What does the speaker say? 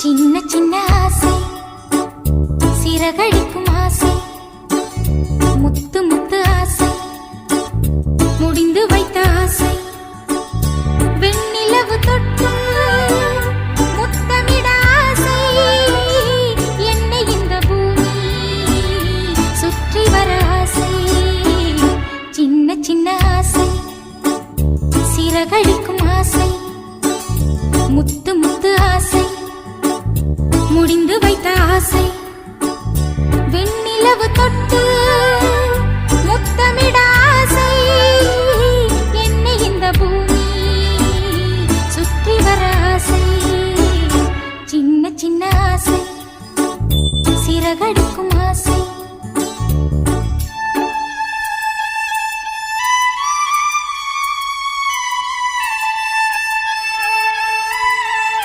சின்ன சின்ன ஆசை, சிறகடிக்கும் ஆசை, முத்து முத்து ஆசை, முடிந்து வைத்த ஆசை, வெண்ணிலவு தொட்டு முத்தமிட ஆசை, என்னை இந்த பூமி சுற்றி வர ஆசை. சின்ன சின்ன ஆசை, சிறகடிக்கும் ஆசை, முத்து முத்து ஆசை, முடிந்து வைத்த ஆசை.